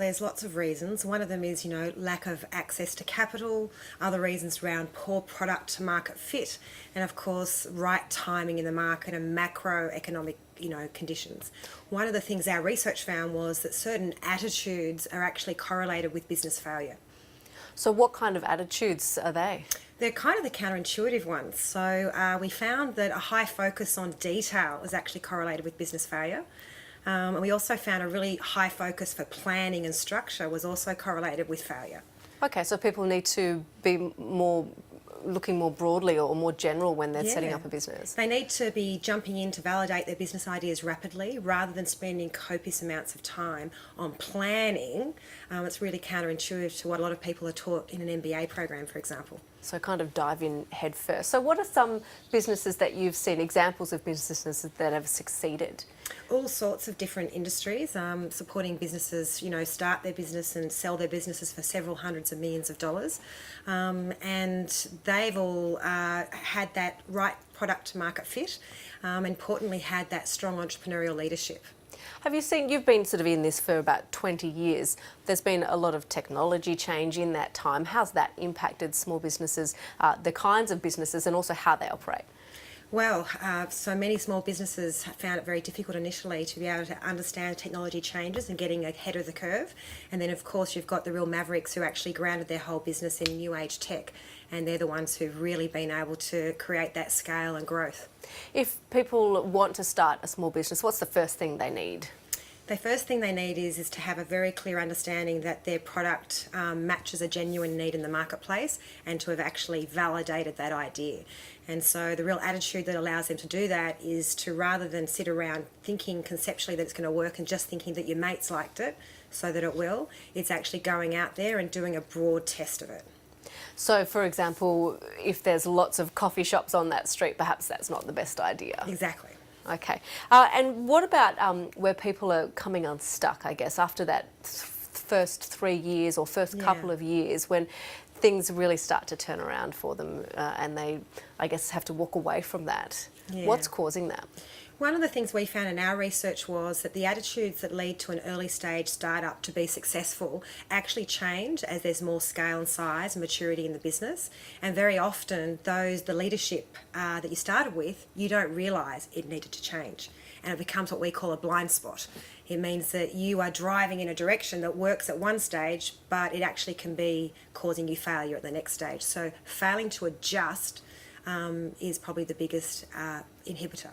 there's lots of reasons. One of them is, lack of access to capital, other reasons around poor product to market fit, and of course, right timing in the market and macroeconomic, conditions. One of the things our research found was that certain attitudes are actually correlated with business failure. So what kind of attitudes are they? They're kind of the counterintuitive ones. So we found that a high focus on detail is actually correlated with business failure. And we also found a really high focus for planning and structure was also correlated with failure. Okay, so people need to be looking more broadly or more general when they're setting up a business. They need to be jumping in to validate their business ideas rapidly rather than spending copious amounts of time on planning. It's really counterintuitive to what a lot of people are taught in an MBA program, for example. So kind of dive in head first. So what are some businesses that you've seen, examples of businesses that have succeeded? All sorts of different industries, supporting businesses, start their business and sell their businesses for several hundreds of millions of dollars. And they've all had that right product to market fit, importantly had that strong entrepreneurial leadership. Have you seen, you've been sort of in this for about 20 years, there's been a lot of technology change in that time. How's that impacted small businesses, the kinds of businesses and also how they operate? Well, so many small businesses found it very difficult initially to be able to understand technology changes and getting ahead of the curve. And then, of course, you've got the real mavericks who actually grounded their whole business in new age tech. And they're the ones who've really been able to create that scale and growth. If people want to start a small business, what's the first thing they need? The first thing they need is to have a very clear understanding that their product matches a genuine need in the marketplace and to have actually validated that idea. And so the real attitude that allows them to do that is to, rather than sit around thinking conceptually that it's going to work and just thinking that your mates liked it so that it will, it's actually going out there and doing a broad test of it. So, for example, if there's lots of coffee shops on that street, perhaps that's not the best idea. Exactly. Okay. And what about where people are coming unstuck, I guess, after that first 3 years or first couple of years when things really start to turn around for them and they, I guess, have to walk away from that? Yeah. What's causing that? One of the things we found in our research was that the attitudes that lead to an early stage startup to be successful actually change as there's more scale and size and maturity in the business. And very often the leadership that you started with, you don't realise it needed to change. And it becomes what we call a blind spot. It means that you are driving in a direction that works at one stage, but it actually can be causing you failure at the next stage. So failing to adjust is probably the biggest inhibitor.